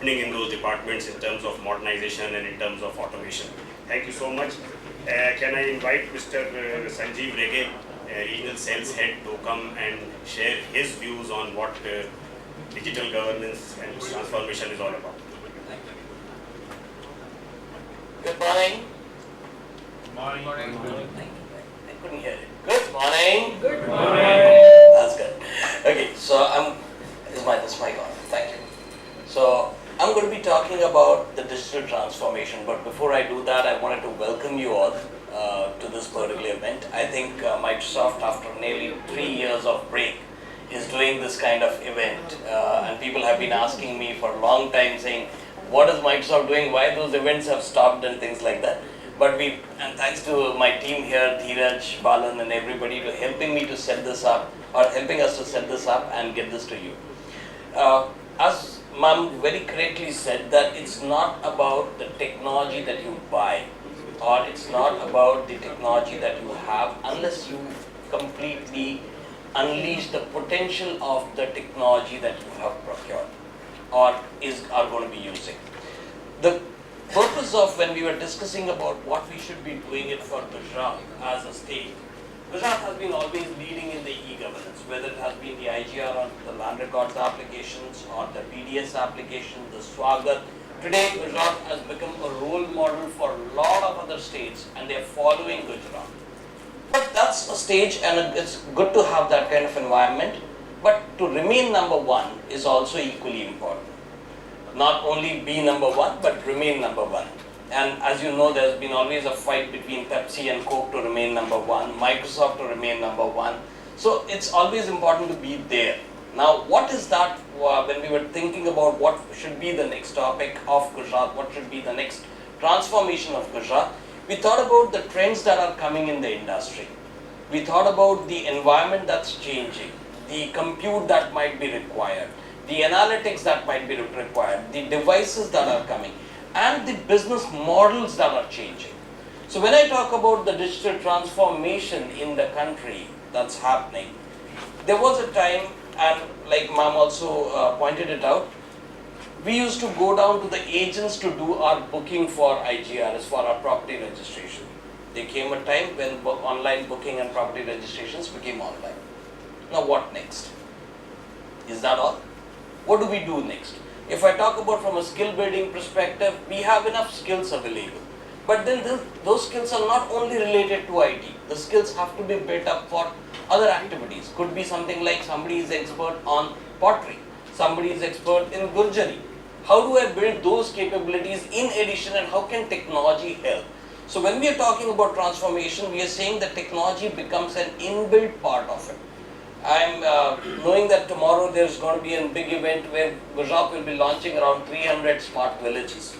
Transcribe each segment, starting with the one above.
happening in those departments in terms of modernization and in terms of automation. Thank you so much. Can I invite Mr. Sanjeev Rege, Regional Sales Head, to come and share his views on what digital governance and transformation is all about. Good morning. Good morning. I couldn't hear it. Good morning. Good morning. That's good. Okay, so is this mic on? Thank you. So I'm going to be talking about the digital transformation, but before I do that, I wanted to welcome you all to this particular event. I think Microsoft, after nearly 3 years of break, is doing this kind of event, and people have been asking me for a long time saying, what is Microsoft doing? Why those events have stopped and things like that. But and thanks to my team here, Dheeraj, Balan, and everybody, to helping me to set this up, or helping us to set this up and get this to you. As Ma'am very correctly said, that it's not about the technology that you buy, or it's not about the technology that you have, unless you completely unleash the potential of the technology that you have procured or are going to be using. The purpose of when we were discussing about what we should be doing it for Gujarat as a state, Gujarat has been always leading in the e-governance, whether it has been the IGR on the land records applications or the PDS application, the Swagat. Today, Gujarat has become a role model for a lot of other states, and they are following Gujarat. But that's a stage, and it's good to have that kind of environment. But to remain number one is also equally important. Not only be number one, but remain number one. And as you know, there's been always a fight between Pepsi and Coke to remain number one, Microsoft to remain number one. So it's always important to be there. Now, what is that when we were thinking about what should be the next topic of Gujarat, what should be the next transformation of Gujarat, we thought about the trends that are coming in the industry. We thought about the environment that's changing, the compute that might be required, the analytics that might be required, the devices that are coming, and the business models that are changing. So when I talk about the digital transformation in the country that's happening, there was a time, and like Ma'am also pointed it out, we used to go down to the agents to do our booking for IGRs, for our property registration. There came a time when online booking and property registrations became online. Now what next? Is that all? What do we do next? If I talk about from a skill building perspective, we have enough skills available. But then those skills are not only related to IT. The skills have to be built up for other activities. Could be something like somebody is expert on pottery, somebody is expert in Gurjari. How do I build those capabilities in addition, and how can technology help? So when we are talking about transformation, we are saying that technology becomes an inbuilt part of it. I'm knowing that tomorrow there's going to be a big event where Gujarat will be launching around 300 smart villages.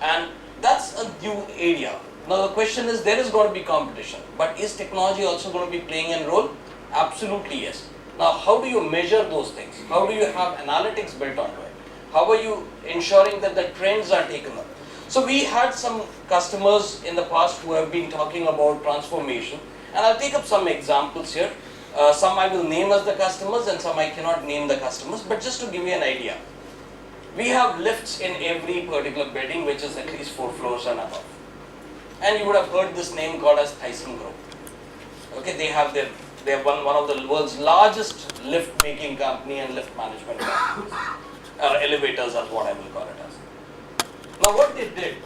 And that's a new area. Now the question is, there is going to be competition, but is technology also going to be playing a role? Absolutely yes. Now how do you measure those things? How do you have analytics built onto it? How are you ensuring that the trends are taken up? So we had some customers in the past who have been talking about transformation, and I'll take up some examples here. Some I will name as the customers and some I cannot name the customers, but just to give you an idea. We have lifts in every particular building which is at least 4 floors and above. And you would have heard this name called as Tyson Group. Okay, they have one of the world's largest lift making company and lift management companies. Or elevators is what I will call it as. Now what they did,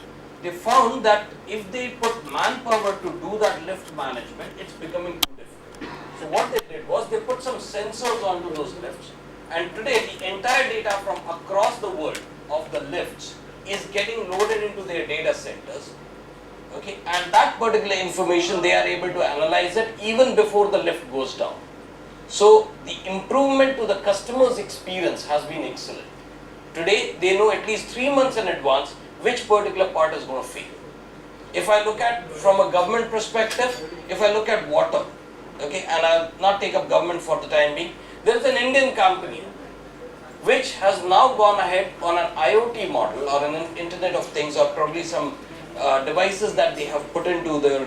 they found that if they put manpower to do that lift management, it's becoming too difficult. So what they did was they put some sensors onto those lifts, and today the entire data from across the world of the lifts is getting loaded into their data centers. Okay, and that particular information they are able to analyze it even before the lift goes down. So the improvement to the customer's experience has been excellent. Today they know at least 3 months in advance which particular part is going to fail. If I look at from a government perspective, if I look at water, okay, and I'll not take up government for the time being, there is an Indian company which has now gone ahead on an IoT model or an Internet of Things, or probably some devices that they have put into their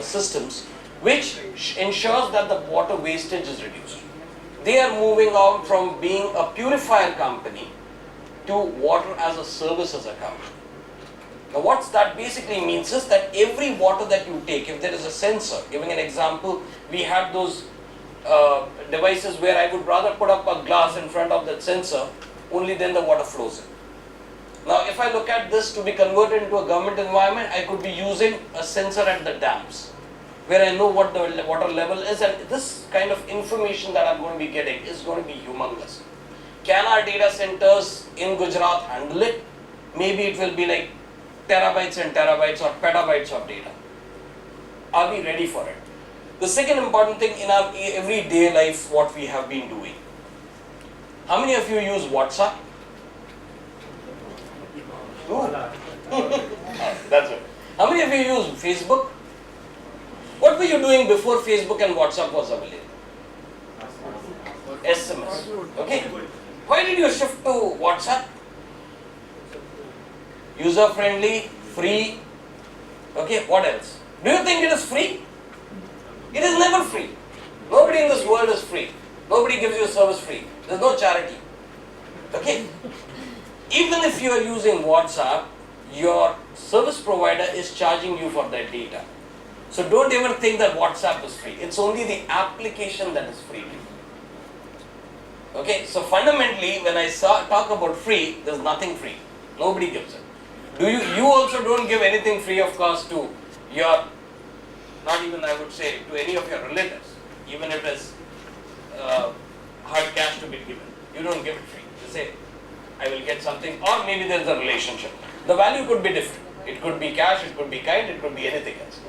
systems, which ensures that the water wastage is reduced. They are moving on from being a purifier company to water as a services account. Now what that basically means is that every water that you take, if there is a sensor, giving an example, we had those devices where I would rather put up a glass in front of that sensor, only then the water flows in. Now if I look at this to be converted into a government environment, I could be using a sensor at the dams, where I know what the water level is, and this kind of information that I'm going to be getting is going to be humongous. Can our data centers in Gujarat handle it? Maybe it will be like terabytes and terabytes or petabytes of data. Are we ready for it? The second important thing in our everyday life, what we have been doing. How many of you use WhatsApp? That's it. How many of you use Facebook? What were you doing before Facebook and WhatsApp was available? SMS. Okay. Why did you shift to WhatsApp? User friendly, free. Okay, what else? Do you think it is free? It is never free. Nobody in this world is free. Nobody gives you a service free. There is no charity. Okay? Even if you are using WhatsApp, your service provider is charging you for that data. So don't ever think that WhatsApp is free. It's only the application that is free. Okay, so fundamentally when I talk about free, there's nothing free. Nobody gives it. You also don't give anything free of course to your, not even I would say to any of your relatives, even if it is hard cash to be given. You don't give it free. You say, I will get something, or maybe there is a relationship. The value could be different. It could be cash, it could be kind, it could be anything else.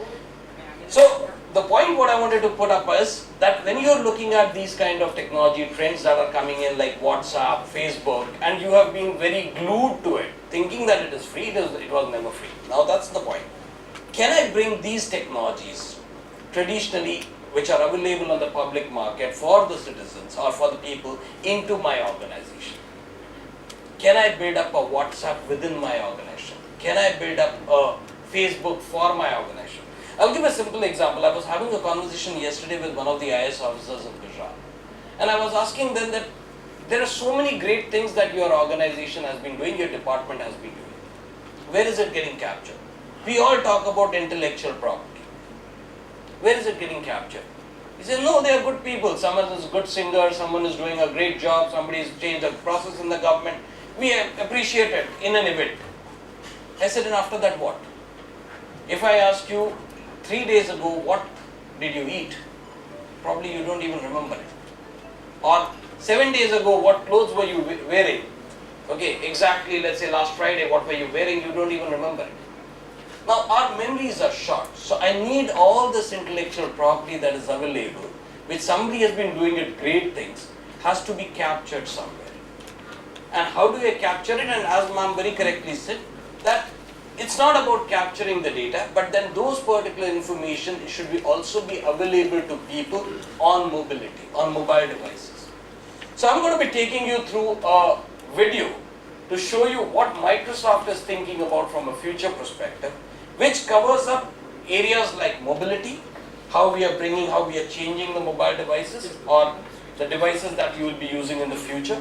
So the point what I wanted to put up is that when you're looking at these kind of technology trends that are coming in like WhatsApp, Facebook, and you have been very glued to it, thinking that it is free, it was never free. Now that's the point. Can I bring these technologies traditionally which are available on the public market for the citizens or for the people into my organization? Can I build up a WhatsApp within my organization? Can I build up a Facebook for my organization? I'll give a simple example. I was having a conversation yesterday with one of the IAS officers in Gujarat, and I was asking them that there are so many great things that your organization has been doing, your department has been doing. Where is it getting captured? We all talk about intellectual property. Where is it getting captured? He said, no, they are good people. Someone is a good singer, someone is doing a great job, somebody has changed the process in the government. We appreciate it in an event. I said, and after that what? If I ask you 3 days ago, what did you eat? Probably you don't even remember it. Or 7 days ago, what clothes were you wearing? Okay, exactly, let's say last Friday, what were you wearing? You don't even remember it. Now, our memories are short. So I need all this intellectual property that is available, which somebody has been doing it great things, has to be captured somewhere. And how do I capture it? And as ma'am very correctly said, that it's not about capturing the data, but then those particular information should also be available to people on mobility, on mobile devices. So I'm going to be taking you through a video to show you what Microsoft is thinking about from a future perspective, which covers up areas like mobility, how we are changing the mobile devices or the devices that you will be using in the future.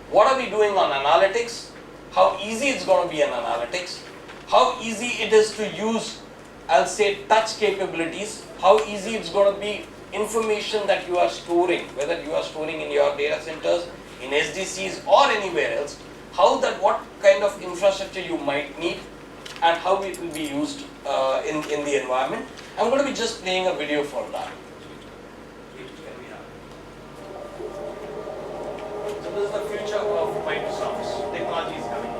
What are we doing on analytics? How easy it's going to be in analytics, how easy it is to use, I'll say, touch capabilities, how easy it's going to be information that you are storing, whether you are storing in your data centers, in SDCs or anywhere else, what kind of infrastructure you might need and how it will be used in the environment. I'm going to be just playing a video for that. So this is the future of Microsoft's technologies coming in.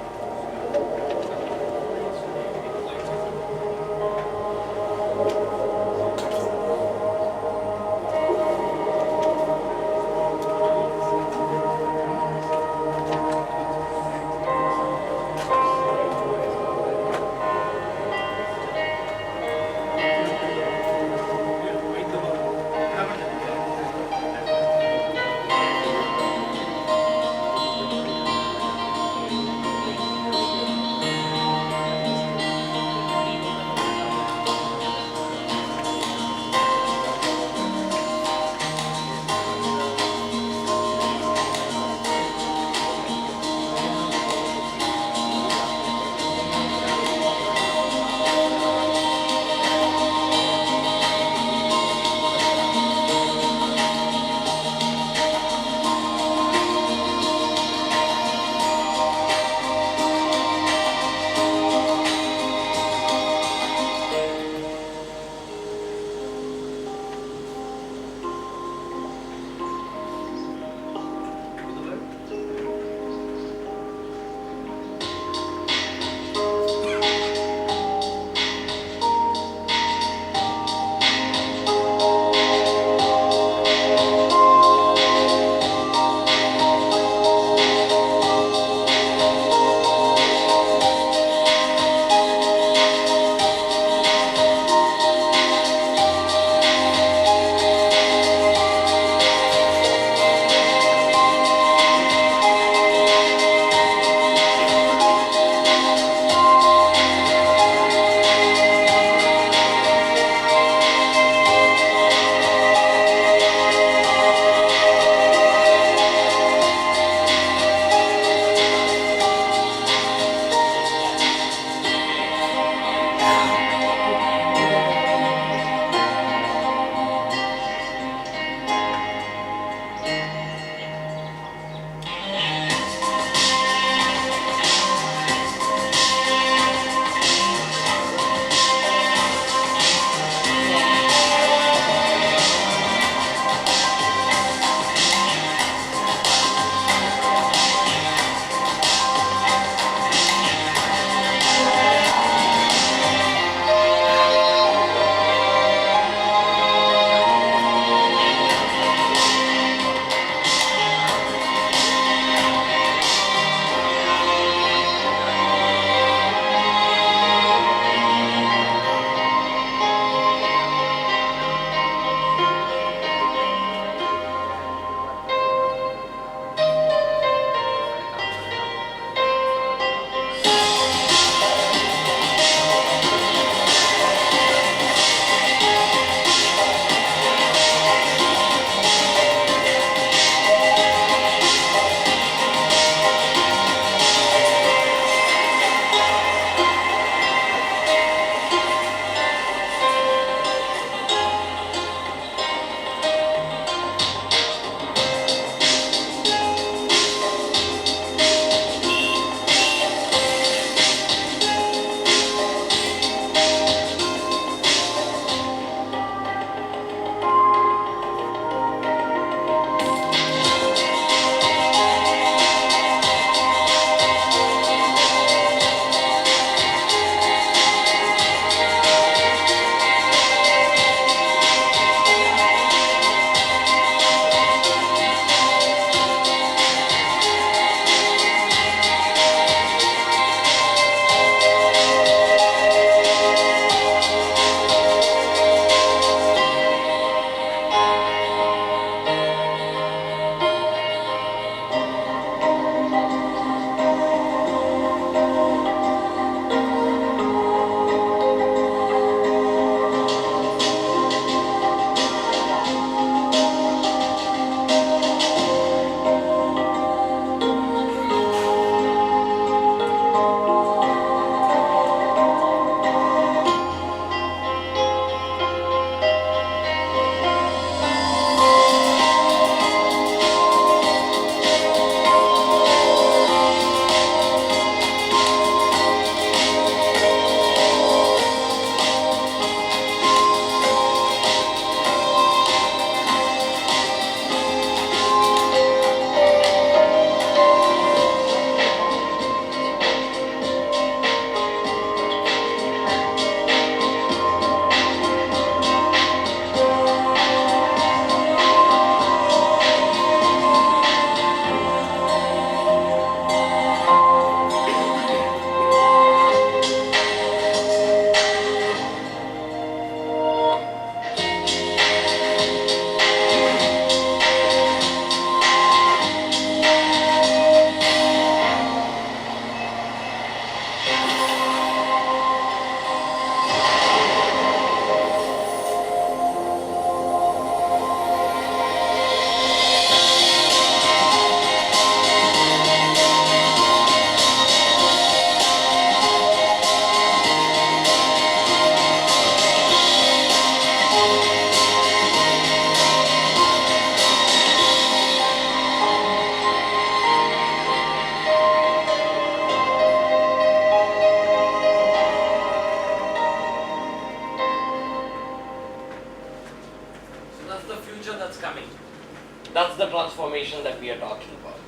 transformation that we are talking about.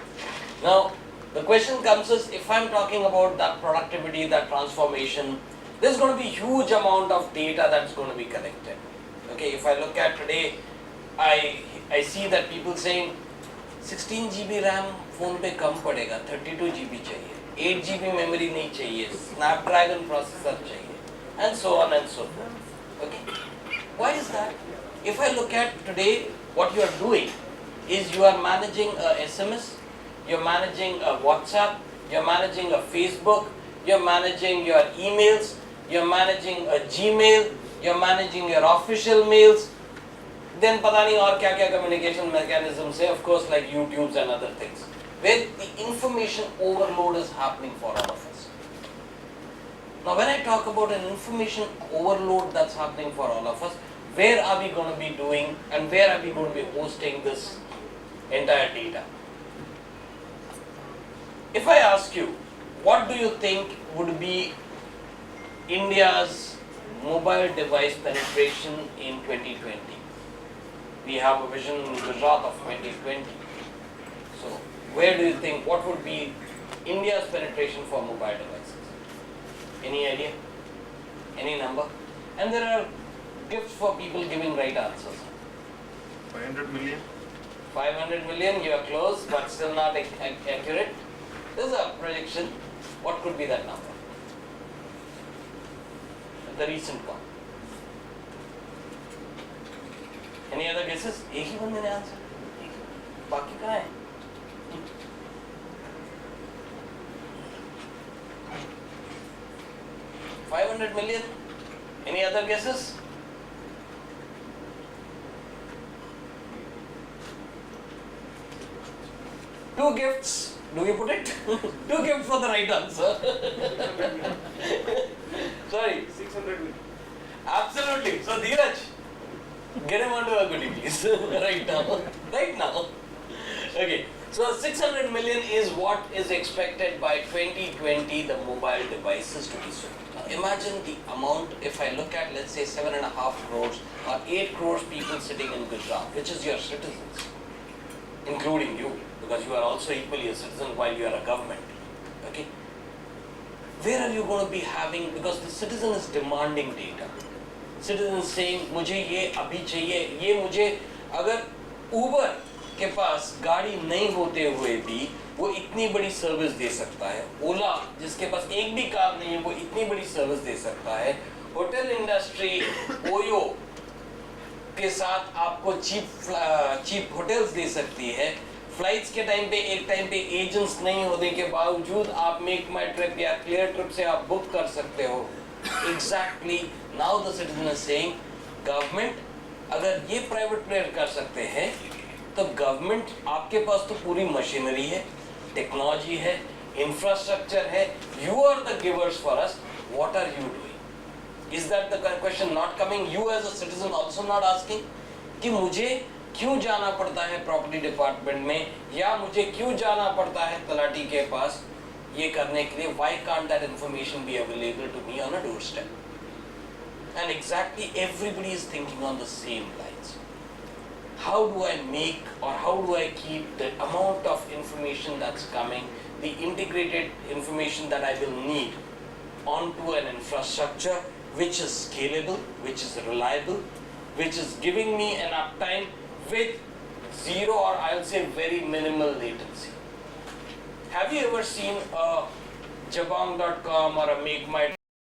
Now, the question comes is, if I'm talking about that productivity, that transformation, there's going to be huge amount of data that's going to be collected. Okay, if I look at today, I see that people saying 16 GB RAM phone पे कम पड़ेगा, 32 GB चाहिए, 8 GB memory नहीं चाहिए, Snapdragon processor चाहिए, and so on and so forth. Okay, why is that? If I look at today, what you are doing is you are managing a SMS, you're managing a WhatsApp, you're managing a Facebook, you're managing your emails, you're managing a Gmail, you're managing your official mails, then pata nahi aur kya kya communication mechanisms hai, of course, like YouTubes and other things, where the information overload is happening for all of us. Now when I talk about an information overload that's happening for all of us, where are we going to be doing and where are we going to be hosting this entire data? If I ask you, what do you think would be India's mobile device penetration in 2020? We have a vision in Gujarat of 2020. So, where do you think, what would be India's penetration for mobile devices? Any idea? Any number? And there are gifts for people giving right answers. 500 million. 500 million, you are close, but still not accurate. This is a projection. What could be that number? The recent one. Any other guesses? एक ही बंदे ने answer, बाकी कहाँ है? $500 million. Any other guesses? Two gifts. Do we put it? Two gifts for the right answer. Sorry. 600 million. Absolutely. So Dheeraj, get him onto a goodie please. Right now. Right now. Okay. So 600 million is what is expected by 2020 the mobile devices to be sold. Now imagine the amount, if I look at, let's say 7.5 crores or 8 crores people sitting in Gujarat, which is your citizens, including you, because you are also equally a citizen while you are a government. Okay. Where are you going to be having, because the citizen is demanding data. Citizen saying, मुझे ये अभी चाहिए, ये मुझे, अगर Uber के पास गाड़ी नहीं होते हुए भी वो इतनी बड़ी सर्विस दे सकता है, ओला जिसके पास एक भी कार नहीं है वो इतनी बड़ी सर्विस दे सकता है, होटल इंडस्ट्री ओयो के साथ आपको चीप होटल्स दे सकती है, फ्लाइट्स के टाइम पे एक टाइम पे एजेंट्स नहीं होने के बावजूद आप मेक माई ट्रिप या क्लियर ट्रिप से आप बुक कर सकते हो. Exactly now the citizen is saying government अगर ये प्राइवेट प्लेयर कर सकते हैं तो गवर्नमेंट आपके पास तो पूरी मशीनरी है, टेक्नोलॉजी है, इंफ्रास्ट्रक्चर है, you are the givers for us, what are you doing? Is that the question not coming? You as a citizen also not asking कि मुझे क्यों जाना पड़ता है प्रॉपर्टी डिपार्टमेंट में या मुझे क्यों जाना पड़ता है तलाटी के पास ये करने के लिए? Why can't that information be available to me on a door step? And exactly everybody is thinking on the same lines. How do I make or how do I keep the amount of information that's coming, the integrated information that I will need onto an infrastructure which is scalable, which is reliable, which is giving me an uptime with zero or I'll say very minimal latency. Have you ever seen a Jabong.com or a Make My